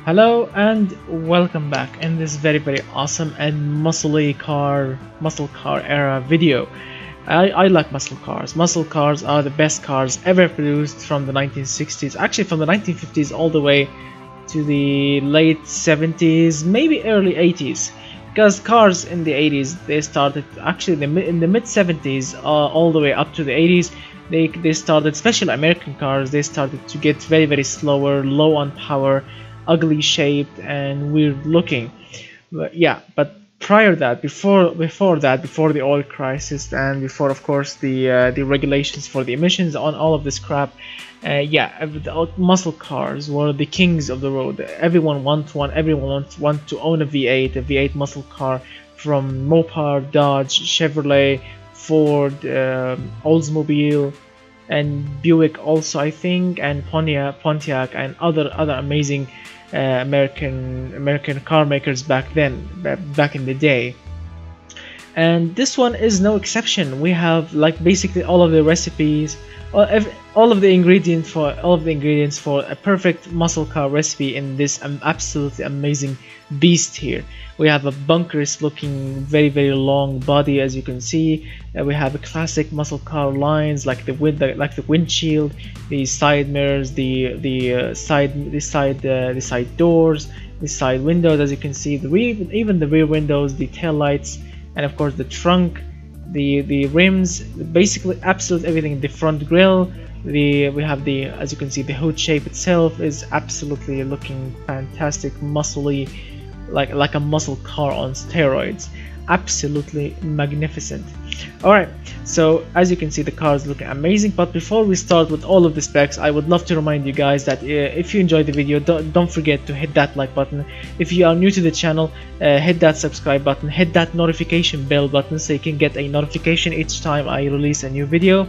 Hello and welcome back in this very awesome and muscle car era video. I like muscle cars. Muscle cars are the best cars ever produced from the 1960s, actually from the 1950s all the way to the late 70s, maybe early 80s. Because cars in the 80s, they started actually in the mid 70s all the way up to the 80s. They started, especially American cars, they started to get very slower, low on power, ugly shaped and weird looking. But prior that, before the oil crisis, and before, of course, the regulations for the emissions on all of this crap, muscle cars were the kings of the road. Everyone wants one. Everyone wants to own a V8 muscle car, from Mopar, Dodge, Chevrolet, Ford, Oldsmobile, and Buick also, I think, and Pontiac and other amazing American car makers back in the day. And this one is no exception. We have like basically all of the recipes, all of the ingredients for a perfect muscle car recipe in this absolutely amazing beast here. We have a bunkers looking very long body, as you can see. We have a classic muscle car lines like the windshield, the side mirrors, the side doors, the side windows, as you can see, even the rear windows, the tail lights, and of course the trunk, the rims, basically absolutely everything. The front grille, we have as you can see, the hood shape itself is absolutely looking fantastic, muscly, like a muscle car on steroids. Absolutely magnificent. Alright, so as you can see, the car is looking amazing. But before we start with all of the specs, I would love to remind you guys that if you enjoyed the video, don't forget to hit that like button. If you are new to the channel, hit that subscribe button, hit that notification bell button so you can get a notification each time I release a new video.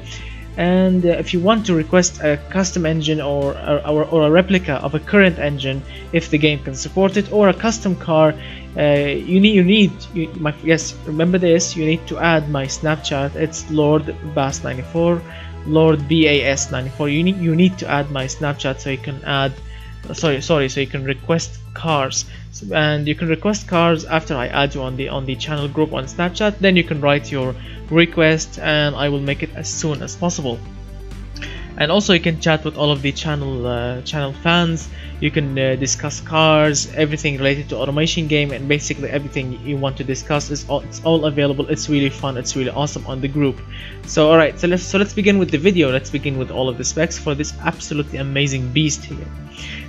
And if you want to request a custom engine or a replica of a current engine, if the game can support it, or a custom car, yes, remember this, you need to add my Snapchat. It's Lord Bas94, Lord BAS94. You need to add my Snapchat so you can add, so you can request cars. And you can request cars after I add you on the channel group on Snapchat. Then you can write your request and I will make it as soon as possible. And also you can chat with all of the channel fans. You can discuss cars, everything related to automation game, and basically everything you want to discuss it's all available. It's really fun, it's really awesome on the group. So alright, so let's begin with the video. Let's begin with all of the specs for this absolutely amazing beast here.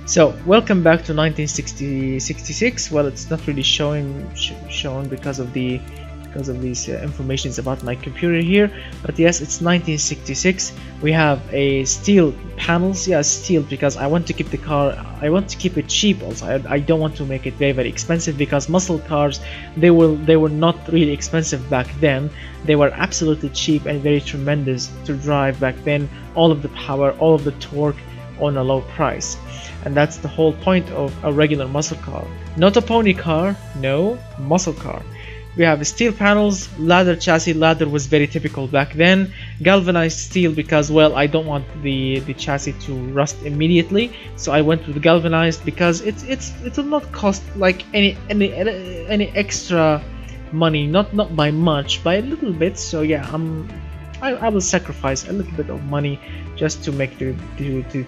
So welcome back to 1966. Well, it's not really shown because of these informations about my computer here, but yes, it's 1966. We have a steel panels, yeah, steel, because I want to keep the car, I want to keep it cheap also. I don't want to make it very expensive, because muscle cars, they were not really expensive back then. They were absolutely cheap and very tremendous to drive back then. All of the power, all of the torque on a low price. And that's the whole point of a regular muscle car. Not a pony car, no, muscle car. We have steel panels, ladder chassis. Ladder was very typical back then. Galvanized steel, because, well, I don't want the chassis to rust immediately, so I went with galvanized because it will not cost like any extra money, not by much, by a little bit. So yeah, I will sacrifice a little bit of money just to make the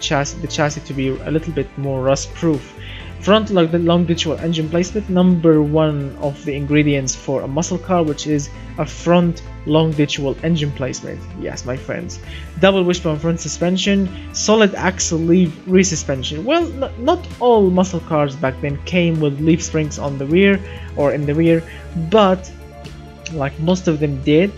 chassis to be a little bit more rust proof. Front longitudinal engine placement, number one of the ingredients for a muscle car, which is a front longitudinal engine placement. Yes, my friends. Double wishbone front suspension, solid axle leaf rear suspension. Well, not all muscle cars back then came with leaf springs on the rear or in the rear, but like most of them did.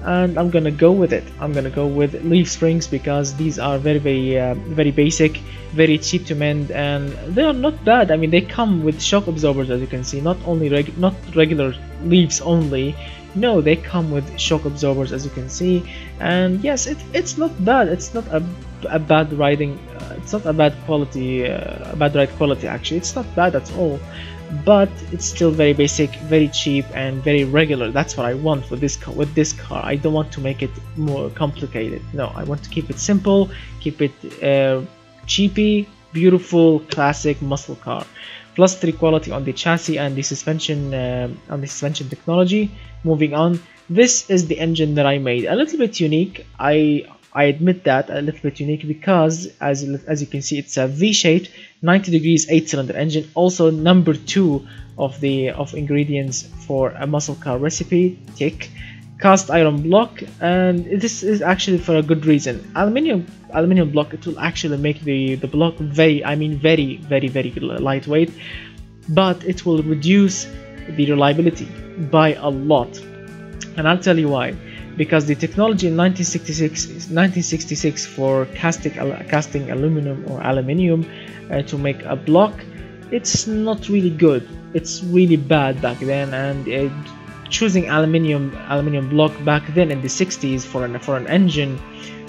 And I'm gonna go with it. I'm gonna go with leaf springs because these are very basic, very cheap to mend, and they are not bad. I mean, they come with shock absorbers, as you can see. Not only not regular leaves only. No, they come with shock absorbers, as you can see. And yes, it's not bad. It's not a bad riding. It's not a bad quality. Bad ride quality actually. It's not bad at all. But it's still very basic, very cheap, and very regular. That's what I want with this car. I don't want to make it more complicated. No, I want to keep it simple, keep it cheapy, beautiful, classic muscle car. +3 quality on the chassis and the suspension technology. Moving on, this is the engine that I made. A little bit unique. I admit that a little bit unique because as you can see, it's a V-shaped 90 degrees 8-cylinder engine. Also number 2 of ingredients for a muscle car recipe. Tick. Cast iron block, and this is actually for a good reason. Aluminium block, it will actually make the block very lightweight, but it will reduce the reliability by a lot, and I'll tell you why. Because the technology in 1966 for casting aluminum to make a block, it's not really good. It's really bad back then, and choosing aluminium block back then in the 60s for an engine,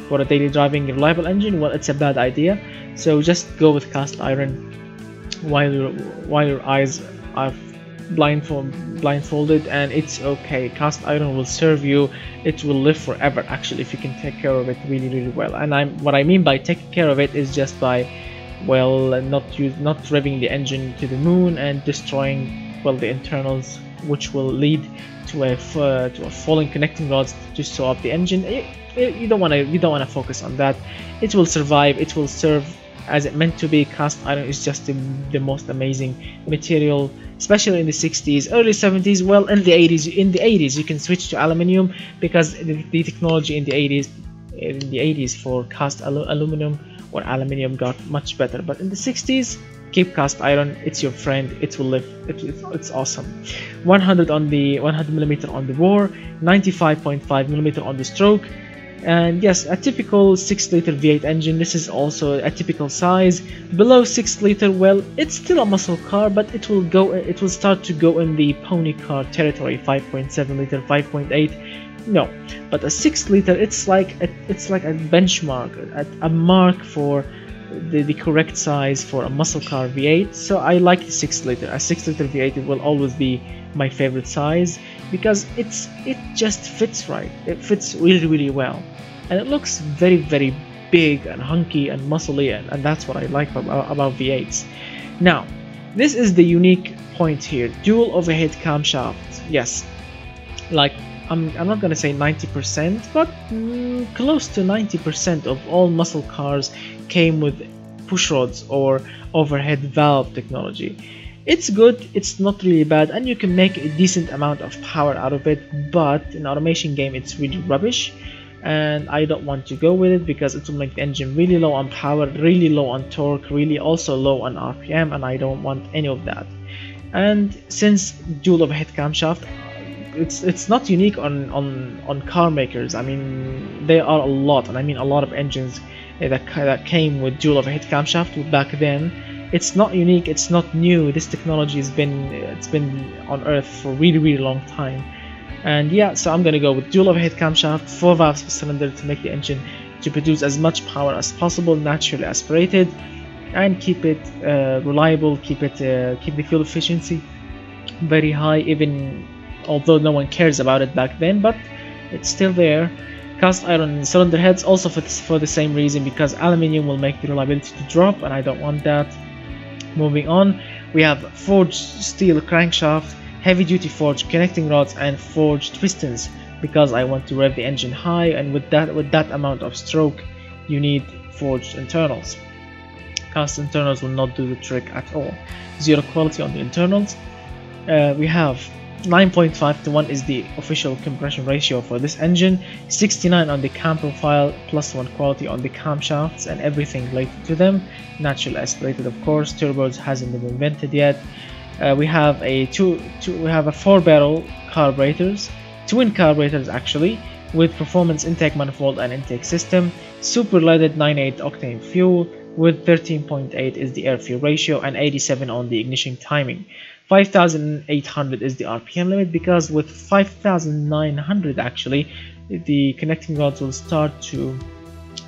for a daily driving reliable engine, well, it's a bad idea. So just go with cast iron while your eyes are blindfolded, and it's okay. Cast iron will serve you. It will live forever actually if you can take care of it really well. And what I mean by taking care of it is just by, well, not revving the engine to the moon and destroying, well, the internals, which will lead to a falling connecting rods to sew up the engine. You don't want to focus on that. It will survive. It will serve as it meant to be. Cast iron is just the most amazing material, especially in the 60s, early 70s. Well, in the 80s you can switch to aluminium because the technology in the 80s for cast aluminum or aluminium got much better. But in the 60s, keep cast iron. It's your friend. It will live. It's awesome. 100 mm on the bore, 95.5 mm on the stroke, and yes, a typical 6-liter V8 engine. This is also a typical size. Below 6 liter, well, it's still a muscle car, but it will start to go in the pony car territory. 5.7 liter, 5.8. No, but a 6 liter, it's like a benchmark, a mark for the correct size for a muscle car V8. So I like the 6 liter. A 6 liter V8 will always be my favorite size because it just fits right. It fits really well, and it looks very big and hunky and muscly, and that's what I like about V8s. Now, this is the unique point here: dual overhead camshaft. Yes, like I'm not gonna say 90%, but close to 90% of all muscle cars came with push rods or overhead valve technology. It's good, it's not really bad, and you can make a decent amount of power out of it, but in automation game it's really rubbish, and I don't want to go with it because it will make the engine really low on power, really low on torque, really also low on RPM, and I don't want any of that. And since dual overhead camshaft, it's not unique on car makers. I mean, there are a lot, and I mean a lot of engines that came with dual overhead camshaft back then. It's not unique, it's not new. This technology has been on earth for really long time. And yeah, so I'm gonna go with dual overhead camshaft, 4 valves per cylinder to make the engine to produce as much power as possible, naturally aspirated, and keep it reliable, keep the fuel efficiency very high, even although no one cares about it back then, but it's still there. Cast iron cylinder heads also for the same reason, because aluminium will make the reliability to drop, and I don't want that. Moving on, we have forged steel crankshaft, heavy duty forged connecting rods, and forged pistons, because I want to rev the engine high, and with that amount of stroke you need forged internals. Cast internals will not do the trick at all. Zero quality on the internals. We have 9.5:1 is the official compression ratio for this engine, 69 on the cam profile, +1 quality on the camshafts and everything related to them, naturally aspirated of course. Turbos hasn't been invented yet. We have a 4-barrel carburetors, twin carburetors actually, with performance intake manifold and intake system, super leaded 98 octane fuel with 13.8 is the air fuel ratio and 87 on the ignition timing. 5,800 is the RPM limit, because with 5,900 actually the connecting rods will start to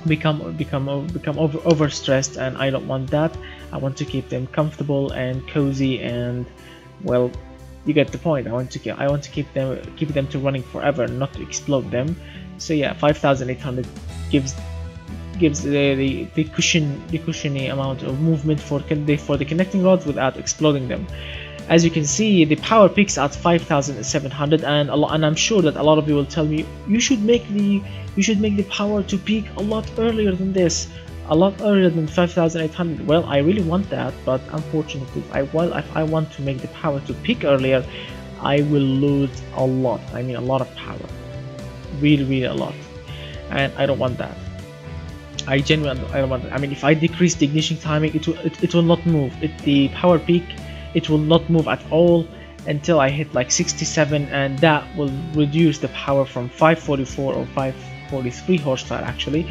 become overstressed, and I don't want that. I want to keep them comfortable and cozy, and well, you get the point. I want to keep them to running forever, not to explode them. So yeah, 5,800 gives gives the cushiony amount of movement for the connecting rods without exploding them. As you can see, the power peaks at 5,700, and I'm sure that a lot of you will tell me you should make the power to peak a lot earlier than this, a lot earlier than 5,800. Well, I really want that, but unfortunately, if I want to make the power to peak earlier, I will lose a lot. I mean, a lot of power, really a lot, and I don't want that. I genuinely don't want that. I mean, if I decrease the ignition timing, it will not move. The power peak, it will not move at all until I hit like 67, and that will reduce the power from 544 or 543 horsepower actually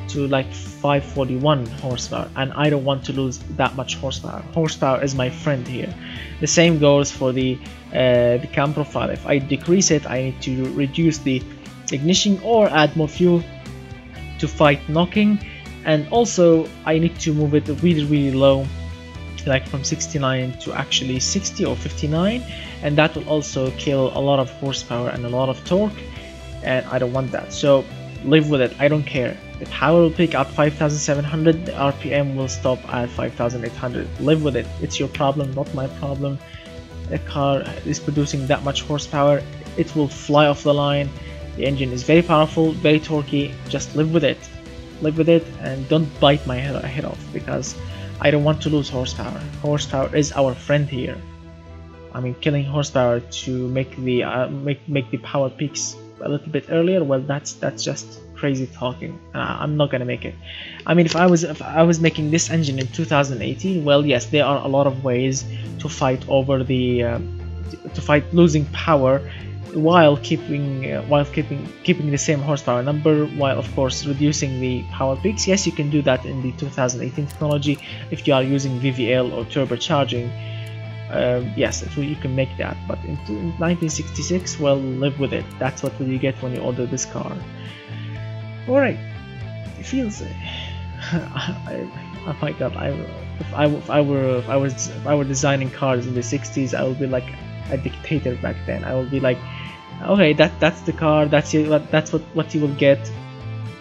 to like 541 horsepower, and I don't want to lose that much horsepower. Horsepower is my friend here. The same goes for the cam profile. If I decrease it, I need to reduce the ignition or add more fuel to fight knocking, and also I need to move it really low, like from 69 to actually 60 or 59, and that will also kill a lot of horsepower and a lot of torque, and I don't want that. So live with it, I don't care. The power will peak at 5,700, the RPM will stop at 5,800. Live with it, it's your problem, not my problem. The car is producing that much horsepower, it will fly off the line. The engine is very powerful, very torquey. Just live with it, and don't bite my head off, because I don't want to lose horsepower. Horsepower is our friend here. I mean, killing horsepower to make the power peaks a little bit earlier, well, that's just crazy talking. I'm not gonna make it. I mean, if I was making this engine in 2018, well, yes, there are a lot of ways to fight over the losing power while keeping the same horsepower number, while of course reducing the power peaks. Yes, you can do that in the 2018 technology if you are using VVL or turbocharging. Yes, you can make that, but in 1966, well, live with it. That's what you get when you order this car. Alright, it feels oh my god, if I were designing cars in the 60s, I would be like a dictator back then. I would be like, okay, that's the car, that's what you will get,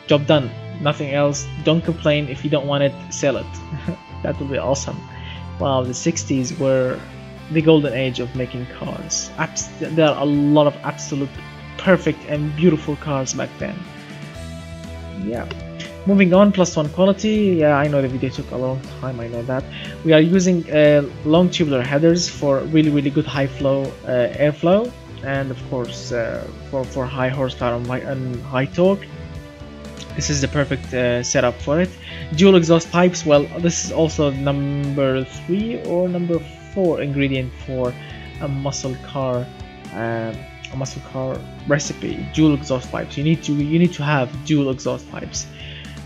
job done, nothing else. Don't complain. If you don't want it, sell it. That would be awesome. Wow, the 60s were the golden age of making cars. There are a lot of absolute perfect and beautiful cars back then. Yeah, moving on, +1 quality. Yeah, I know the video took a long time, I know that. We are using long tubular headers for really good high flow airflow, and of course for high horsepower and high torque. This is the perfect setup for it. Dual exhaust pipes. Well, this is also number 3 or number 4 ingredient for a muscle car recipe. Dual exhaust pipes. You need to have dual exhaust pipes.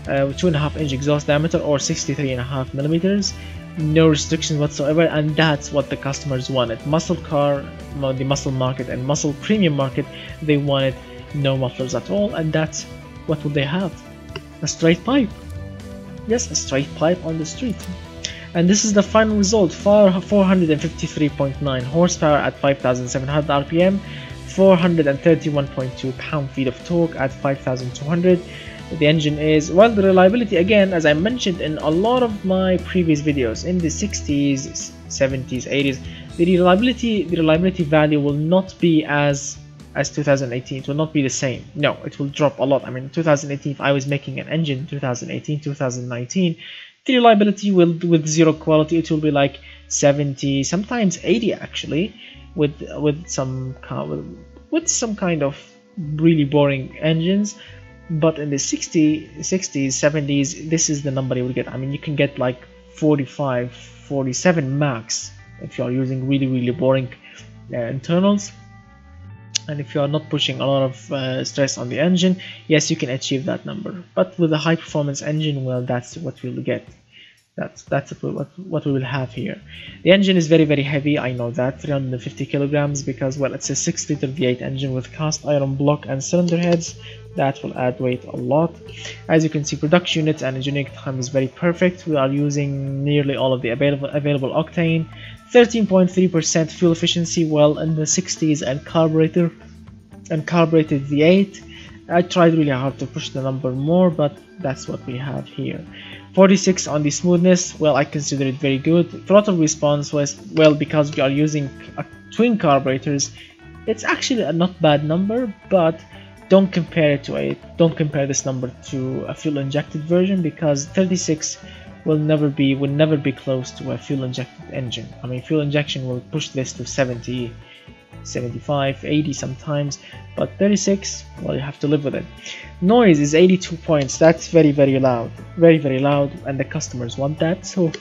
2.5-inch exhaust diameter or 63.5 millimeters. No restrictions whatsoever, and that's what the customers wanted. Muscle car, the muscle market and muscle premium market, they wanted no mufflers at all, and that's what would they have? A straight pipe. Yes, a straight pipe on the street. And this is the final result. 453.9 horsepower at 5,700 RPM, 431.2 pound-feet of torque at 5,200. The engine is, well, the reliability, again, as I mentioned in a lot of my previous videos, in the 60s, 70s, 80s, the reliability value will not be as 2018. It will not be the same. No, it will drop a lot. I mean, 2018, if I was making an engine in 2018, 2019, the reliability will, with zero quality, it will be like 70, sometimes 80 actually, with some kind of really boring engines. But in the 60s, 70s, this is the number you will get. I mean, you can get like 45, 47 max if you are using really boring internals. And if you are not pushing a lot of stress on the engine, yes, you can achieve that number. But with a high performance engine, well, that's what we'll get. That's what we will have here. The engine is very heavy, I know that, 350 kilograms, because, well, it's a 6-liter V8 engine with cast iron block and cylinder heads. That will add weight a lot. As you can see, production units and engineering time is very perfect. We are using nearly all of the available octane, 13.3% fuel efficiency, well, in the 60s, and carbureted V8. I tried really hard to push the number more, but that's what we have here. 46 on the smoothness, well, I consider it very good. Throttle response was, well, because we are using twin carburetors, it's actually a not bad number, but don't compare this number to a fuel injected version, because 36 will never be close to a fuel injected engine. I mean, fuel injection will push this to 70, 75, 80 sometimes, but 36, well, you have to live with it. Noise is 82 points. That's very loud, very loud, and the customers want that, so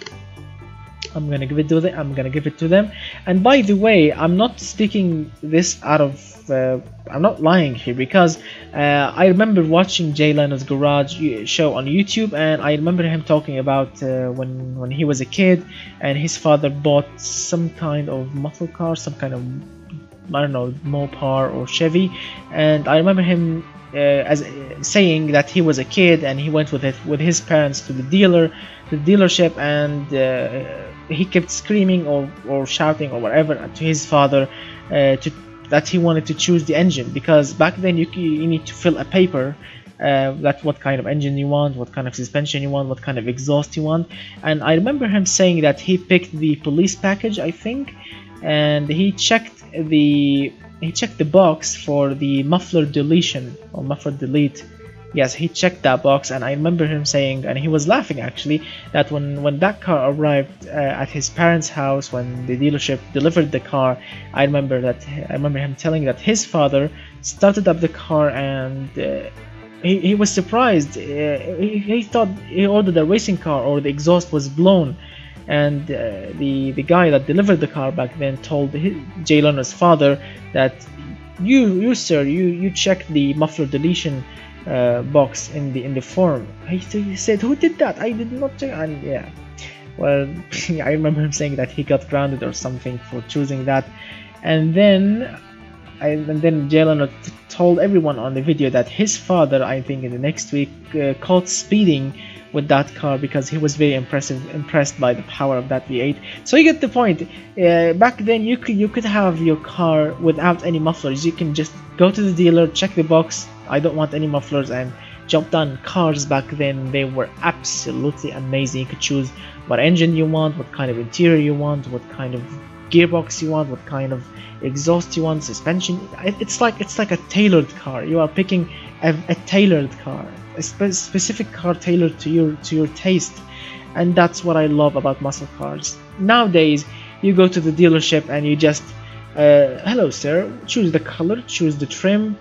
I'm gonna give it to them. And by the way, I'm not speaking this out of I'm not lying here, because I remember watching Jay Leno's Garage show on YouTube, and I remember him talking about when he was a kid and his father bought some kind of muscle car, some kind of, I don't know, Mopar or Chevy, and I remember him as saying that he was a kid and he went with his parents to the dealership, and he kept screaming or shouting or whatever to his father that he wanted to choose the engine, because back then you need to fill a paper that what kind of engine you want, what kind of suspension you want, what kind of exhaust you want. And I remember him saying that he picked the police package, I think, and he checked the box for the muffler deletion or muffler delete. Yes, he checked that box, and I remember him saying, and he was laughing actually, that when that car arrived at his parents' house, when the dealership delivered the car, I remember him telling that his father started up the car, and he was surprised. He thought he ordered a racing car or the exhaust was blown, and the guy that delivered the car back then told Jay Leno's father that you sir, you checked the muffler deletion box in the form. He said, who did that? I did not check. And yeah, well, I remember him saying that he got grounded or something for choosing that. And then Jay Leno told everyone on the video that his father, I think in the next week, caught speeding with that car because he was very impressed by the power of that V8. So you get the point. Back then you could have your car without any mufflers. You can just go to the dealer, check the box, I don't want any mufflers, and jump down. Cars back then, they were absolutely amazing. You could choose what engine you want, what kind of interior you want, what kind of gearbox you want, what kind of exhaust you want, suspension. It's like a tailored car. You are picking a tailored car, a specific car tailored to your taste, and that's what I love about muscle cars. Nowadays, you go to the dealership and you just, hello sir, choose the color, choose the trim,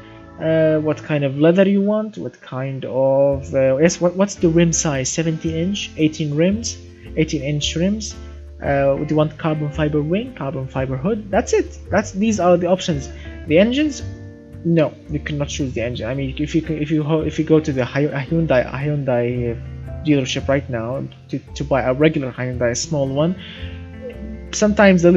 what kind of leather you want, what kind of what's the rim size, 17-inch, 18-inch rims. Do you want carbon fiber wing, carbon fiber hood? That's it. These are the options. The engines, no, you cannot choose the engine. I mean, if you go to the Hyundai dealership right now to buy a regular Hyundai, a small one, sometimes they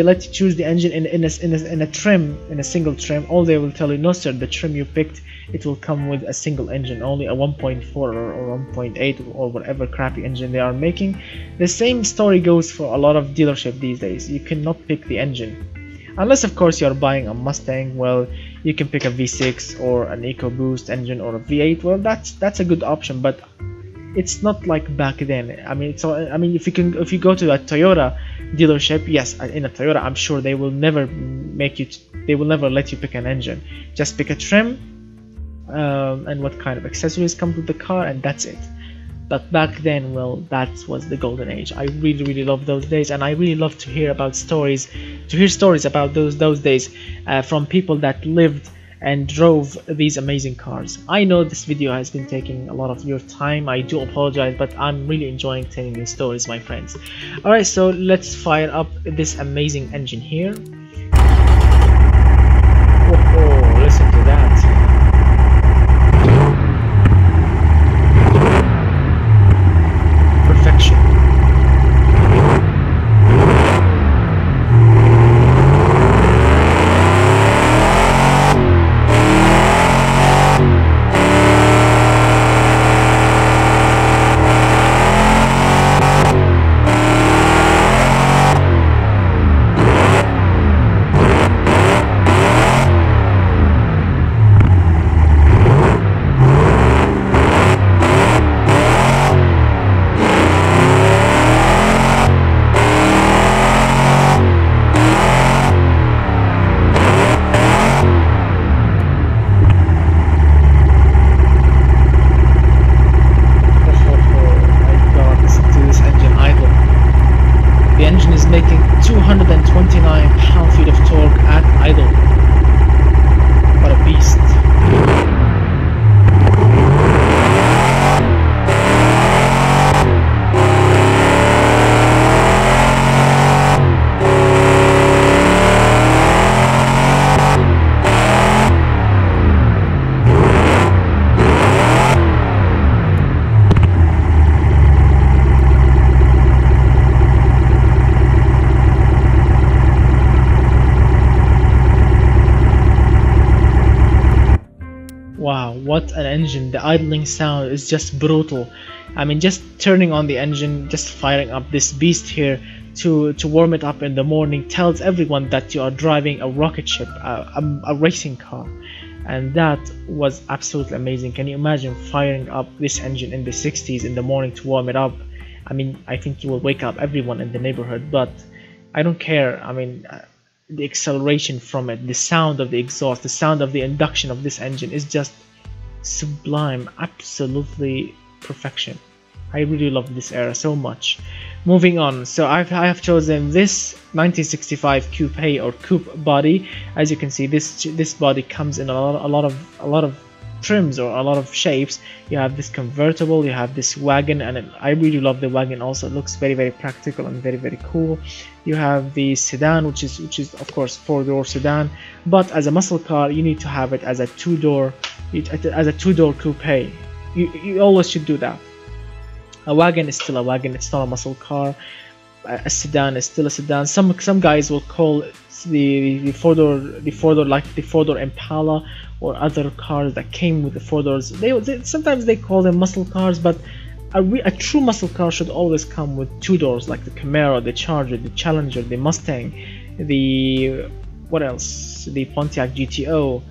let you choose the engine in a trim, in a single trim. All they will tell you, no sir, the trim you picked, it will come with a single engine, only a 1.4 or 1.8 or whatever crappy engine they are making. The same story goes for a lot of dealership these days. You cannot pick the engine, unless of course you are buying a Mustang. Well, you can pick a V6 or an EcoBoost engine or a V8. Well, that's a good option, but it's not like back then. I mean, if you go to a Toyota dealership, yes, in a Toyota, I'm sure they will never let you pick an engine. Just pick a trim and what kind of accessories come with the car, and that's it. But back then, well, that was the golden age. I really love those days, and I really love to hear stories about those days from people that lived and drove these amazing cars. I know this video has been taking a lot of your time. I do apologize, but I'm really enjoying telling these stories, my friends. Alright, so let's fire up this amazing engine here. Oh, listen to that. Perfection. making 229 pound-feet of torque at idle. What a beast. Wow, what an engine. The idling sound is just brutal. I mean, just turning on the engine, just firing up this beast here to warm it up in the morning tells everyone that you are driving a rocket ship, a racing car. And that was absolutely amazing. Can you imagine firing up this engine in the 60s in the morning to warm it up? I mean, I think you will wake up everyone in the neighborhood, but I don't care. I mean, the acceleration from it, the sound of the exhaust, the sound of the induction of this engine is just sublime, absolutely perfection. I really love this era so much. Moving on, so I have chosen this 1965 coupe or coupe body. As you can see, this body comes in a lot of trims or a lot of shapes. You have this convertible, you have this wagon, and I really love the wagon also. It looks very practical and very cool. You have the sedan, which is of course 4-door sedan, but as a muscle car you need to have it as a two-door coupe. You always should do that. A wagon is still a wagon, it's not a muscle car. A sedan is still a sedan. Some guys will call the four-door Impala or other cars that came with the 4 doors. Sometimes they call them muscle cars, but a true muscle car should always come with 2 doors, like the Camaro, the Charger, the Challenger, the Mustang, the Pontiac GTO,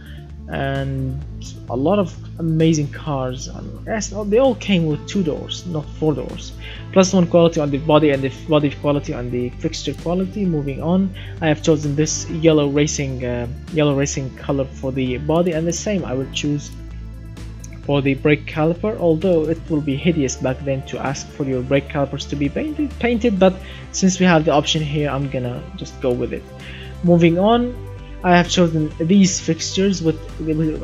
and a lot of amazing cars. Yes, they all came with 2 doors, not 4 doors. +1 quality on the body and the body quality on the fixture quality. Moving on, I have chosen this yellow racing color for the body, and the same I will choose for the brake caliper, although it will be hideous back then to ask for your brake calipers to be painted, but since we have the option here, I'm gonna just go with it. Moving on, I have chosen these fixtures with you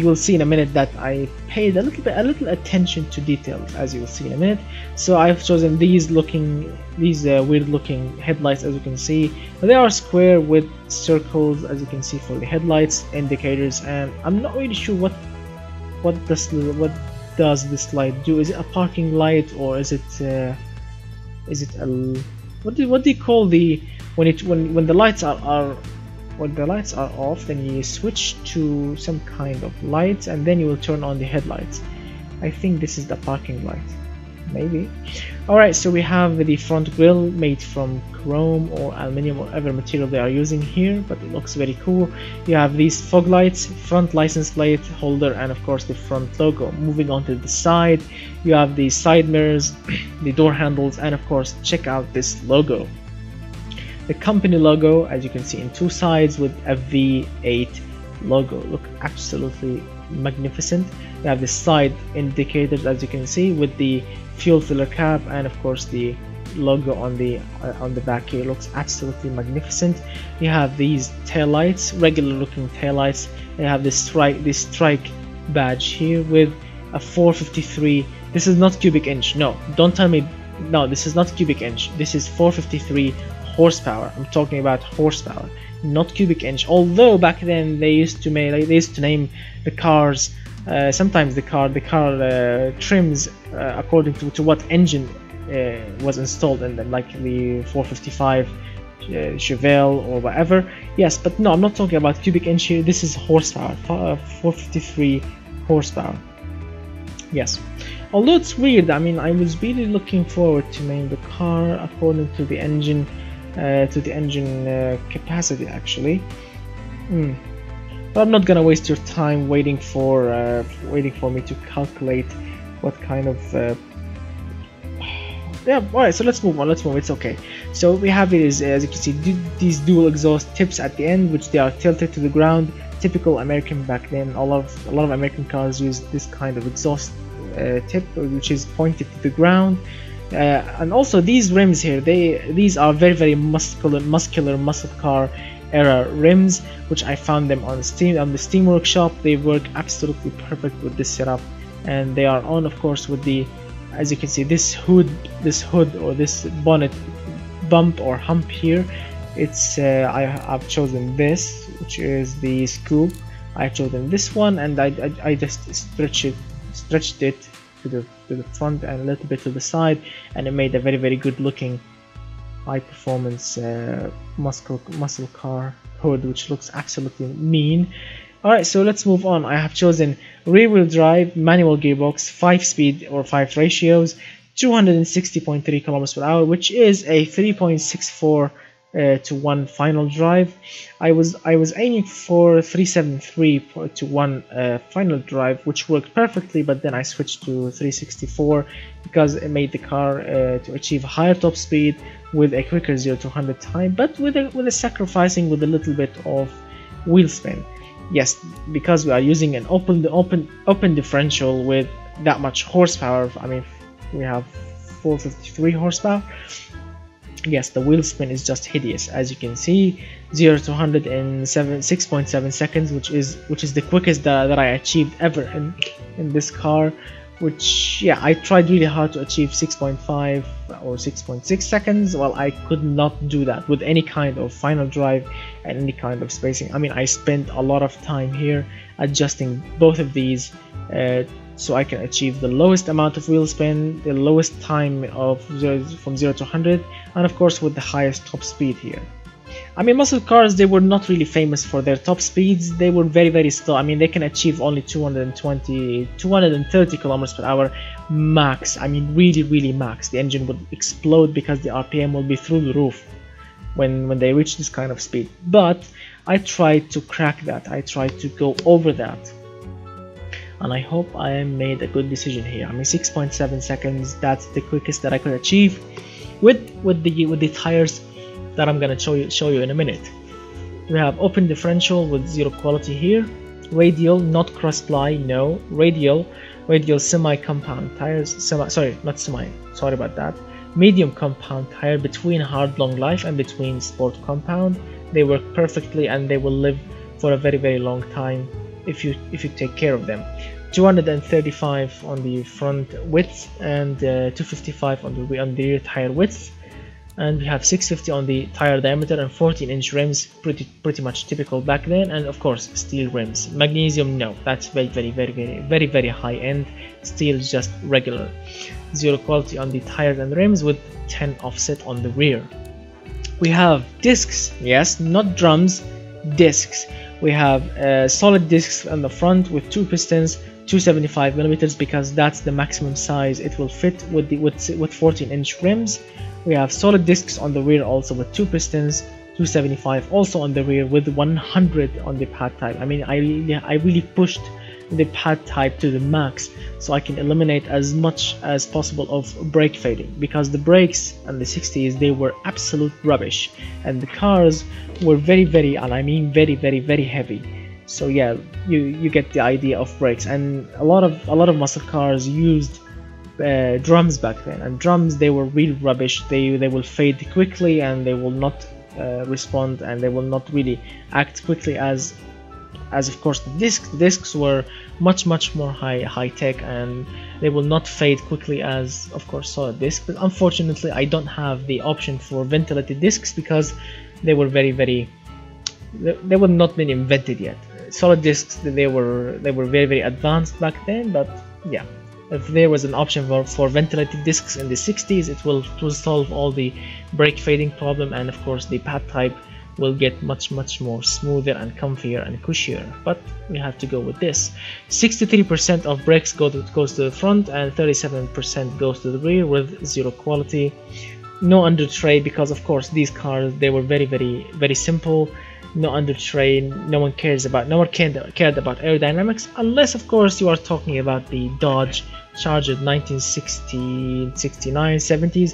will see in a minute that I paid a little attention to details, as you will see in a minute. So I've chosen these weird looking headlights. As you can see, they are square with circles, as you can see, for the headlights, indicators, and I'm not really sure what does this light do. Is it a parking light, or is it what do you call the when the lights are off, then you switch to some kind of lights and then you will turn on the headlights. I think this is the parking light, maybe. Alright, so we have the front grille made from chrome or aluminum or whatever material they are using here, but it looks very cool. You have these fog lights, front license plate holder, and of course the front logo. Moving on to the side, you have the side mirrors, the door handles, and of course check out this logo. The company logo, as you can see, in 2 sides with a V8 logo. Look absolutely magnificent. You have the side indicators, as you can see, with the fuel filler cap, and of course the logo on the back here. Looks absolutely magnificent. You have these tail lights, regular looking tail lights. You have this strike badge here with a 453. This is not cubic inch. No, don't tell me. No, this is not cubic inch. This is 453 horsepower. I'm talking about horsepower, not cubic inch. Although back then they used to name the cars, sometimes the car trims according to what engine was installed in them, like the 455 Chevelle or whatever. Yes, but no, I'm not talking about cubic inch here. This is horsepower, 453 horsepower. Yes. Although it's weird, I mean, I was really looking forward to name the car according to the engine capacity, actually. But I'm not gonna waste your time waiting for me to calculate what kind of yeah. Alright, so let's move on. It's okay. So we have it is, as you can see, these dual exhaust tips at the end, which they are tilted to the ground. Typical American back then. A lot of American cars use this kind of exhaust tip, which is pointed to the ground. And also these rims here, these are very muscular muscle car era rims, which I found them on the Steam Workshop. They work absolutely perfect with this setup, and they are on, of course, with the, as you can see, this hood or this bonnet bump or hump here. It's I've chosen this, which is the scoop. I've chosen this one, and I just stretched it to the front and a little bit to the side, and it made a very good looking high performance muscle car hood, which looks absolutely mean. Alright, so let's move on. I have chosen rear wheel drive, manual gearbox, 5-speed or 5 ratios, 260.3 km/h, which is a 3.64 to 1 final drive. I was aiming for 373 to 1 final drive, which worked perfectly, but then I switched to 364 because it made the car to achieve higher top speed with a quicker 0 to 100 time, but with a sacrificing with a little bit of wheel spin. Yes, because we are using an open differential with that much horsepower. I mean, we have 453 horsepower. Yes, the wheel spin is just hideous. As you can see, 0 to 100 in 6.7 seconds, which is the quickest that I achieved ever in this car. Which, yeah, I tried really hard to achieve 6.5 or 6.6 seconds. Well, I could not do that with any kind of final drive and any kind of spacing. I mean, I spent a lot of time here adjusting both of these so I can achieve the lowest amount of wheel spin, the lowest time of from 0 to 100, and of course with the highest top speed here. I mean, muscle cars, they were not really famous for their top speeds. They were very slow. I mean, they can achieve only 230 km/h max. I mean, really max. The engine would explode because the RPM will be through the roof when they reach this kind of speed. But I tried to crack that. I tried to go over that, and I hope I made a good decision here. I mean, 6.7 seconds. That's the quickest that I could achieve with the tires that I'm gonna show you in a minute. We have open differential with zero quality here, radial, not cross ply, no, radial semi compound tires, sorry about that, medium compound tire between hard long life and between sport compound. They work perfectly and they will live for a very long time if you take care of them. 235 on the front width and 255 on the rear tire width. And we have 650 on the tire diameter and 14-inch rims, pretty much typical back then, and of course steel rims. Magnesium, no, that's very high end. Steel is just regular. Zero quality on the tires and rims with 10 offset on the rear. We have discs, yes, not drums, discs. We have solid discs on the front with 2 pistons, 275 millimeters, because that's the maximum size it will fit with 14-inch rims. We have solid discs on the rear also with 2 pistons, 275 also on the rear with 100 on the pad type. I mean, I really pushed the pad type to the max so I can eliminate as much as possible of brake fading, because the brakes in the 60s, they were absolute rubbish and the cars were very, and I mean very heavy. So yeah, you get the idea of brakes. And a lot of muscle cars used drums back then, and drums, they were real rubbish. They will fade quickly and they will not respond, and they will not really act quickly as of course the discs were much more high tech, and they will not fade quickly as of course solid discs. But unfortunately I don't have the option for ventilated discs because they were they were not been invented yet. Solid discs, they were very advanced back then, but yeah, if there was an option for ventilated discs in the 60s, it will solve all the brake fading problem, and of course the pad type will get much more smoother and comfier and cushier. But we have to go with this. 63% of brakes goes to the front and 37% goes to the rear with zero quality. No under tray, because of course these cars, they were very simple. No under tray, no one cared about aerodynamics, unless of course you are talking about the Dodge Charger 1960, 69, 70s.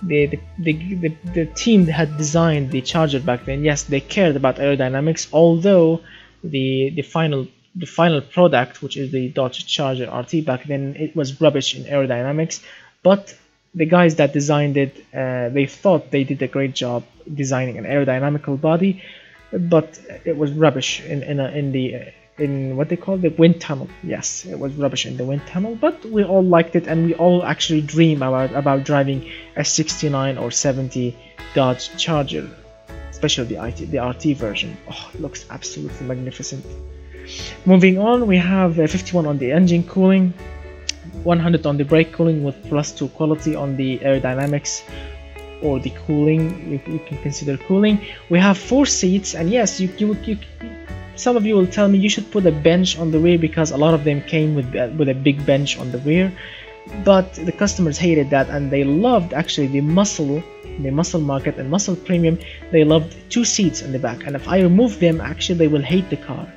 The team that had designed the Charger back then, yes, they cared about aerodynamics, although the final product, which is the Dodge Charger RT back then, it was rubbish in aerodynamics. But the guys that designed it, they thought they did a great job designing an aerodynamical body, but it was rubbish in what they call the wind tunnel. Yes, it was rubbish in the wind tunnel, but we all liked it, and we all actually dream about driving a 69 or 70 Dodge Charger, especially the RT version. Oh, it looks absolutely magnificent. Moving on, we have 51 on the engine cooling, 100 on the brake cooling with +2 quality on the aerodynamics or the cooling. You can consider cooling. We have 4 seats, and yes, some of you will tell me you should put a bench on the rear because a lot of them came with a big bench on the rear, but the customers hated that, and they loved actually the muscle market and muscle premium. They loved 2 seats in the back, and if I remove them, actually they will hate the car.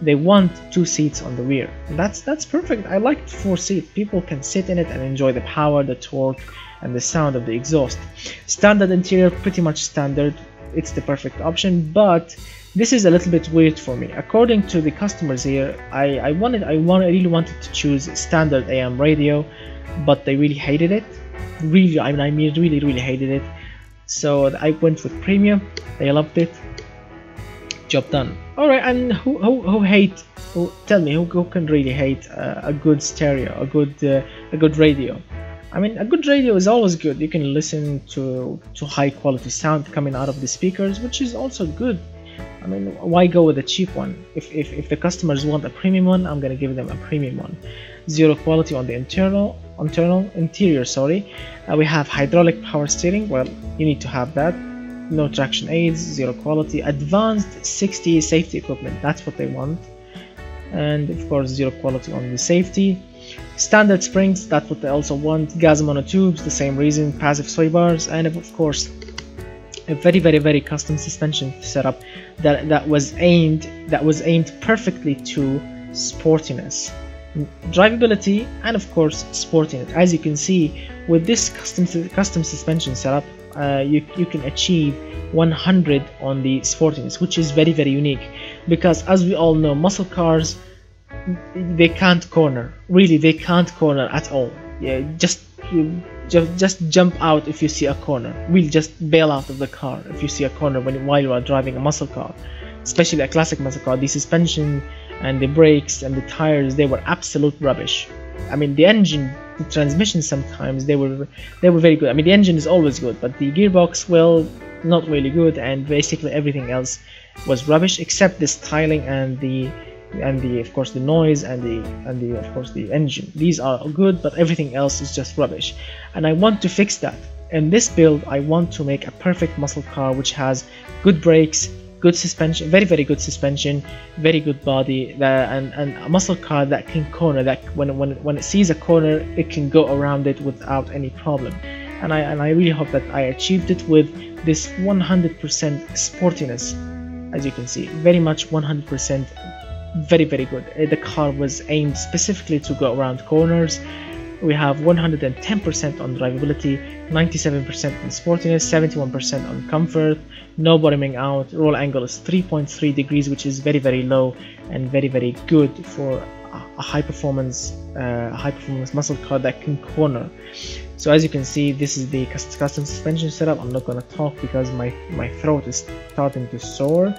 They want 2 seats on the rear. That's perfect. I like 4 seats. People can sit in it and enjoy the power, the torque, and the sound of the exhaust. Standard interior, pretty much standard. It's the perfect option, but this is a little bit weird for me. According to the customers here, I really wanted to choose standard AM radio, but they really hated it. Really, I mean really hated it. So I went with premium. They loved it. Job done. All right, and tell me who can really hate a good stereo, a good radio? I mean, a good radio is always good. You can listen to high quality sound coming out of the speakers, which is also good. I mean, why go with a cheap one? If the customers want a premium one, I'm gonna give them a premium one. 0 quality on the interior. Sorry, we have hydraulic power steering. Well, you need to have that. No traction aids, 0 quality. Advanced 60 safety equipment, that's what they want. And of course 0 quality on the safety. Standard springs, that's what they also want. Gas monotubes, the same reason. Passive sway bars, and of course a very custom suspension setup that was aimed perfectly to sportiness, drivability, and of course sportiness. As you can see with this custom suspension setup, you can achieve 100 on the sportiness, which is very unique, because as we all know, muscle cars, they can't corner. Really, they can't corner at all. Yeah, just jump out if you see a corner. Really, just bail out of the car if you see a corner while you are driving a muscle car, especially a classic muscle car. The suspension and the brakes and the tires, they were absolute rubbish. I mean, the engine, the transmission, sometimes they were very good. I mean, the engine is always good, but the gearbox, well, not really good, and basically everything else was rubbish except the styling and the of course the noise and the of course the engine. These are good, but everything else is just rubbish, and I want to fix that. In this build, I want to make a perfect muscle car which has good brakes, good suspension, very good suspension, very good body, and a muscle car that can corner, that when it sees a corner, it can go around it without any problem. And I really hope that I achieved it with this 100% sportiness. As you can see, very much 100%, very good. The car was aimed specifically to go around corners. We have 110% on drivability, 97% on sportiness, 71% on comfort, no bottoming out. Roll angle is 3.3 degrees, which is very low and very good for a high performance muscle car that can corner. So as you can see, this is the custom suspension setup. I'm not gonna talk because my throat is starting to sore,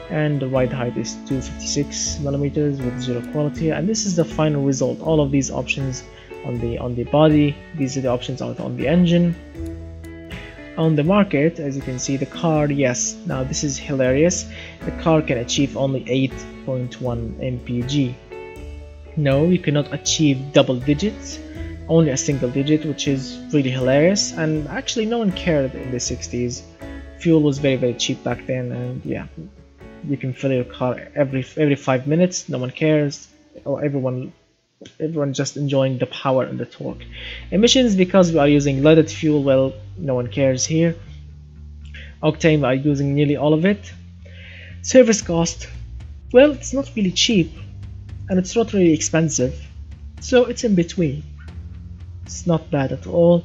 and the ride height is 256 millimeters with 0 quality, and this is the final result. All of these options on the body, these are the options out on the engine. On the market, as you can see, the car, yes, now this is hilarious, the car can achieve only 8.1 mpg. No, you cannot achieve double digits, only a single digit, which is really hilarious. And actually no one cared in the 60s. Fuel was very cheap back then, and yeah, you can fill your car every 5 minutes. No one cares, or everyone just enjoying the power and the torque. Emissions, because we are using leaded fuel, well, no one cares here. Octane, we are using nearly all of it. Service cost, well, it's not really cheap and it's not really expensive, so it's in between. It's not bad at all.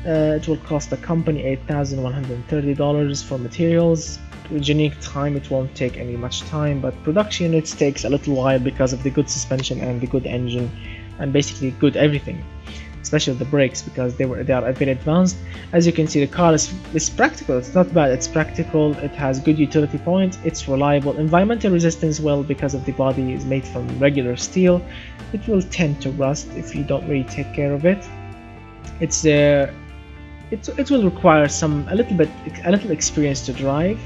It will cost the company $8,130 for materials. With unique time, it won't take any much time, but production units takes a little while because of the good suspension and the good engine and basically good everything. especially the brakes, because they are very advanced. As you can see, the car is practical. It's not bad. It's practical. It has good utility points. It's reliable. Environmental resistance, well, because of the body is made from regular steel, it will tend to rust if you don't really take care of it. It will require a little experience to drive.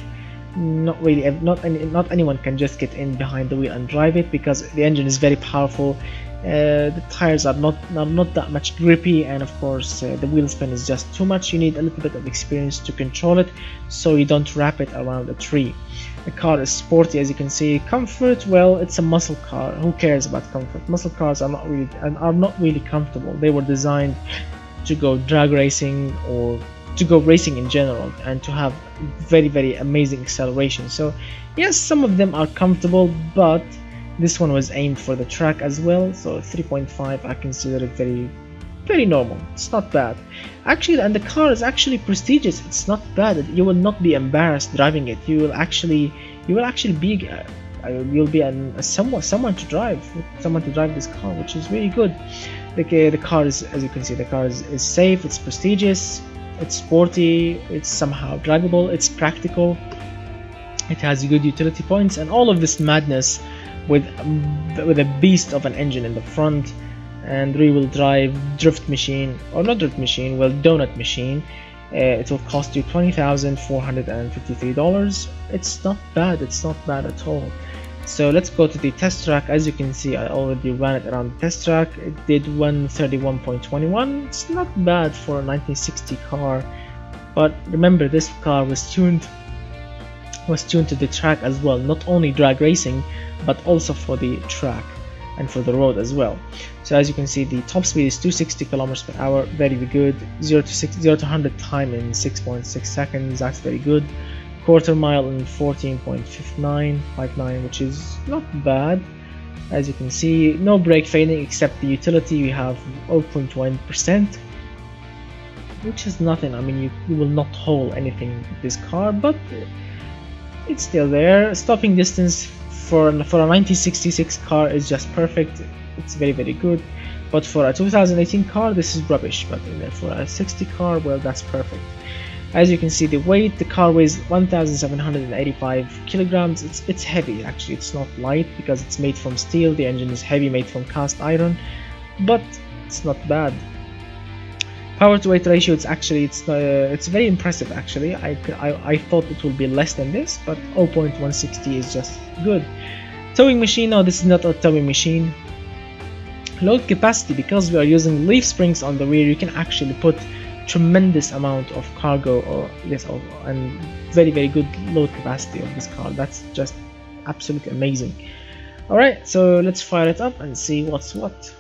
Not really, not anyone can just get in behind the wheel and drive it, because the engine is very powerful. The tires are not that much grippy, and of course the wheel spin is just too much. You need a little bit of experience to control it, so you don't wrap it around a tree. The car is sporty, as you can see. Comfort, well, it's a muscle car. Who cares about comfort? Muscle cars are not really comfortable. They were designed to go drag racing, or to go racing in general, and to have very amazing acceleration. So yes, some of them are comfortable, but this one was aimed for the track as well. So 3.5, I consider it very normal. It's not bad actually, and the car is actually prestigious. It's not bad. You will not be embarrassed driving it. You will actually be you'll be someone to drive this car, which is really good. The car is, as you can see, the car is safe. It's prestigious. It's sporty, it's somehow drivable, it's practical, it has good utility points, and all of this madness with a beast of an engine in the front and rear-wheel drive drift machine, or not drift machine, well, donut machine. It will cost you $20,453. It's not bad. It's not bad at all. So let's go to the test track. As you can see, I already ran it around the test track. It did 131.21. It's not bad for a 1960 car, but remember, this car was tuned to the track as well, not only drag racing but also for the track and for the road as well. So as you can see, the top speed is 260 km/h, very good. 0 to 100 time in 6.6 seconds. That's very good. Quarter mile in 14.59, which is not bad. As you can see, no brake fading except the utility. We have 0.1%, which is nothing. I mean, you will not haul anything with this car, but it's still there. Stopping distance for a 1966 car is just perfect. It's very good. But for a 2018 car, this is rubbish. But for a 60 car, well, that's perfect. As you can see, the weight, the car weighs 1,785 kilograms. It's heavy actually. It's not light because it's made from steel. The engine is heavy, made from cast iron, but it's not bad. Power to weight ratio, it's very impressive actually. I thought it will be less than this, but 0.160 is just good. Towing machine, no, this is not a towing machine. Load capacity, because we are using leaf springs on the rear, you can actually put tremendous amount of cargo, and very good load capacity of this car. That's just absolutely amazing. Alright, so let's fire it up and see what's what.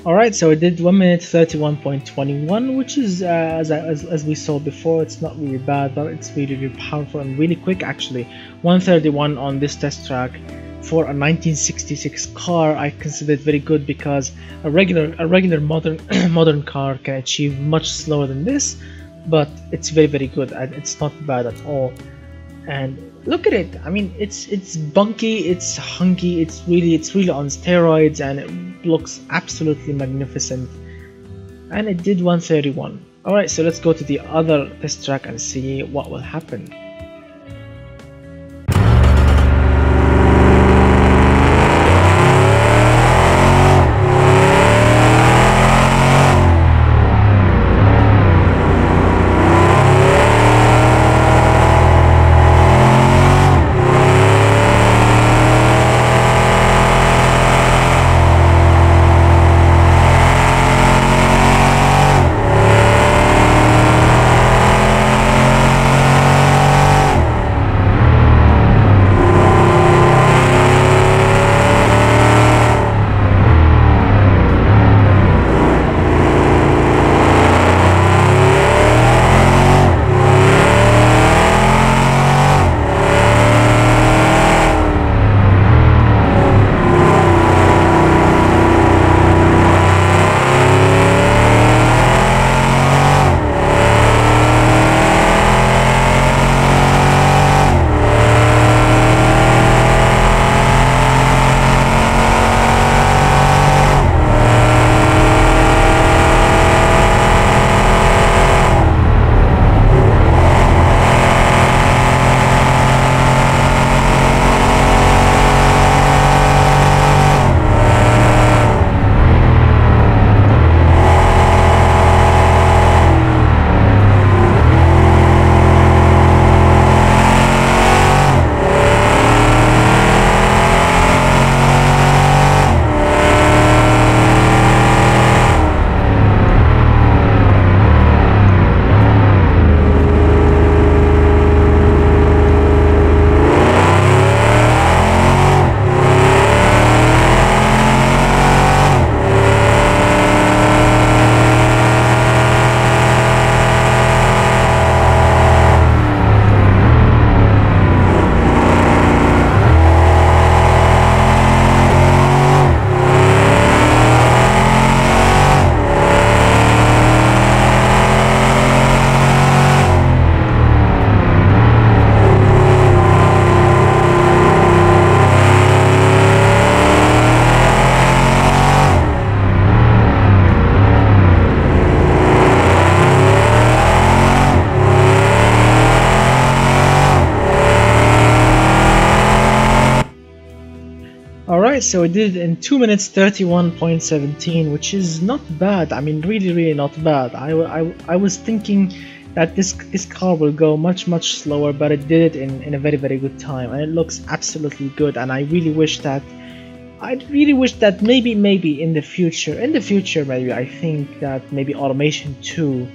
Alright, so it did 1 minute 31.21, which is as we saw before, it's not really bad, but it's really powerful and really quick actually. 131 on this test track. for a 1966 car, I consider it very good, because a regular modern modern car can achieve much slower than this, but it's very good and it's not bad at all. And look at it. I mean, it's bunky, it's hunky, it's really on steroids, and it looks absolutely magnificent. And it did 131. Alright, so let's go to the other test track and see what will happen. Alright, so we did it in 2 minutes 31.17, which is not bad. I mean, really not bad. I was thinking that this car will go much slower, but it did it in a very good time, and it looks absolutely good. And I really wish that maybe in the future maybe, I think that maybe Automation 2,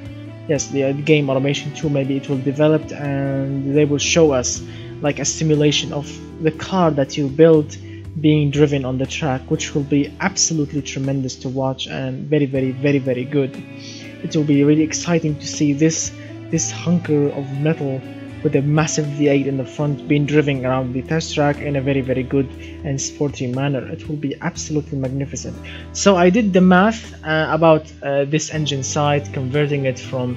yes, the game Automation 2, maybe it will develop and they will show us like a simulation of the car that you build being driven on the track, which will be absolutely tremendous to watch and very good. It will be really exciting to see this hunker of metal with a massive V8 in the front being driven around the test track in a very good and sporty manner. It will be absolutely magnificent. So I did the math about this engine size, converting it from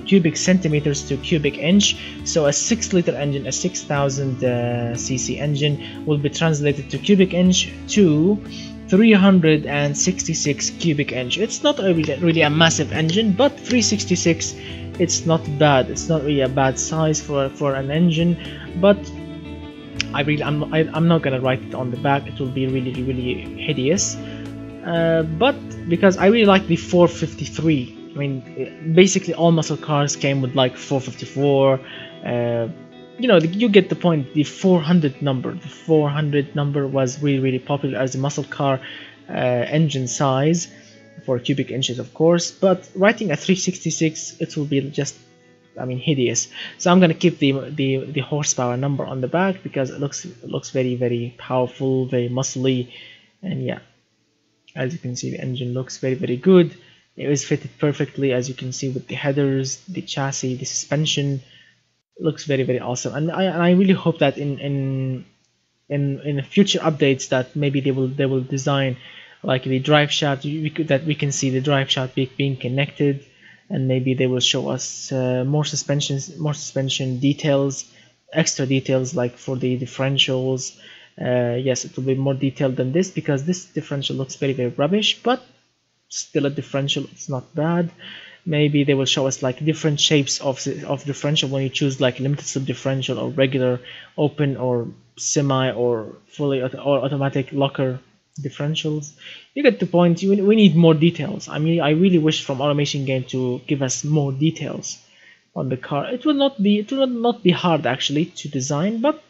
cubic centimeters to cubic inch. So a 6-liter engine, a 6000 cc engine, will be translated to cubic inch to 366 cubic inch. It's not really a massive engine, but 366, it's not bad. It's not really a bad size for an engine, but I'm not gonna write it on the back. It will be really hideous. But because I really like the 453. I mean, basically all muscle cars came with like 454. You know, you get the point. The 400 number was really popular as a muscle car engine size for cubic inches, of course. But writing a 366, it will be just, I mean, hideous. So I'm gonna keep the horsepower number on the back because it looks very powerful, very muscly, and yeah, as you can see, the engine looks very good. It was fitted perfectly, as you can see, with the headers, the chassis, the suspension. It looks very awesome, and I really hope that in future updates that maybe they will design like the drive shaft, that we can see the drive shaft being connected, and maybe they will show us more suspension details, extra details like for the differentials. Yes, it will be more detailed than this, because this differential looks very rubbish, but still a differential, it's not bad. Maybe they will show us like different shapes of differential when you choose like limited slip differential or regular, open or semi or fully or automatic locker differentials. You get the point. We need more details. I mean, I really wish from Automation Game to give us more details on the car. It will not be hard actually to design, but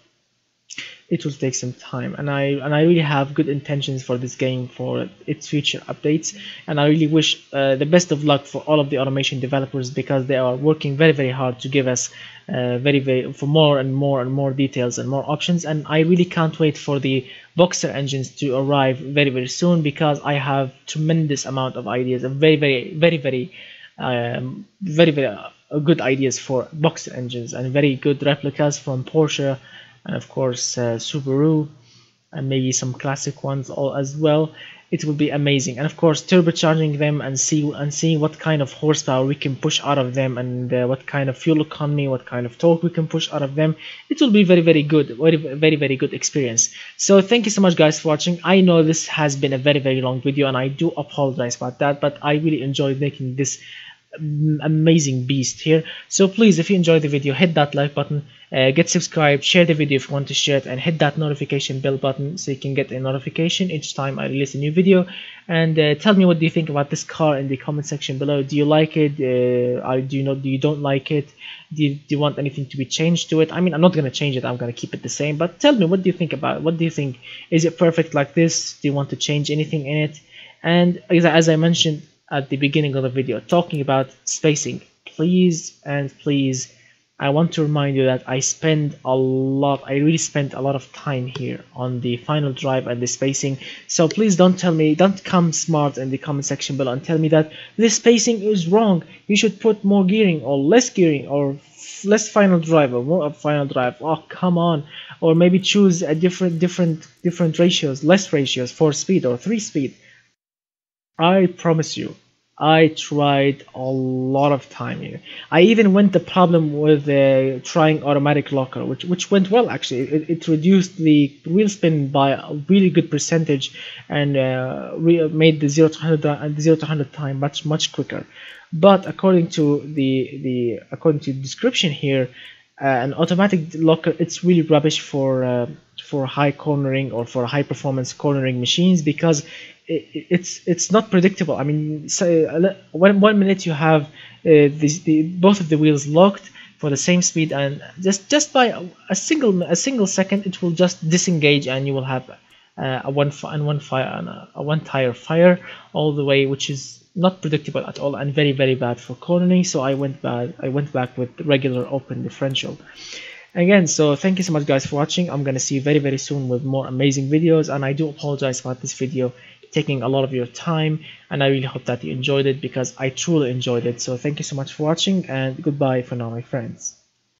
it will take some time, and I really have good intentions for this game, for its future updates, and I really wish the best of luck for all of the Automation developers, because they are working very hard to give us for more and more details and more options. And I really can't wait for the Boxer engines to arrive very soon, because I have tremendous amount of ideas, and very good ideas for Boxer engines, and very good replicas from Porsche, and of course Subaru, and maybe some classic ones all as well. It will be amazing, and of course turbocharging them and seeing what kind of horsepower we can push out of them, and what kind of fuel economy, what kind of torque we can push out of them. It will be very good, very good experience. So thank you so much guys for watching. I know this has been a very long video, and I do apologize about that, but I really enjoyed making this amazing beast here. So please, if you enjoyed the video, hit that like button, get subscribed, share the video if you want to share it, and hit that notification bell button so you can get a notification each time I release a new video. And tell me, what do you think about this car in the comment section below? Do you like it? Do you don't like it? Do you want anything to be changed to it? I mean, I'm not going to change it, I'm going to keep it the same, but tell me, what do you think about it? What do you think? Is it perfect like this? Do you want to change anything in it? And as I mentioned at the beginning of the video, talking about spacing, please I want to remind you that I really spent a lot of time here on the final drive and the spacing. So please don't come smart in the comment section below and tell me that this spacing is wrong, you should put more gearing or less gearing, or less final drive or more of final drive. Oh, come on. Or maybe choose a different ratios, less ratios, 4-speed or 3-speed. I promise you, I tried a lot of time here. I even went the problem with trying automatic locker, which went well actually. It reduced the wheel spin by a really good percentage, and made the 0 to 100 time much quicker. But according to the description here, an automatic locker, it's really rubbish for high cornering or for high performance cornering machines, because it's not predictable. I mean, so one minute you have both of the wheels locked for the same speed, and just by a single second it will just disengage, and you will have a one tire fire all the way, which is not predictable at all, and very bad for cornering. So I went back with regular open differential again. So thank you so much guys for watching. I'm gonna see you very soon with more amazing videos, and I do apologize about this video taking a lot of your time, and I really hope that you enjoyed it, because I truly enjoyed it. So thank you so much for watching, and goodbye for now, my friends.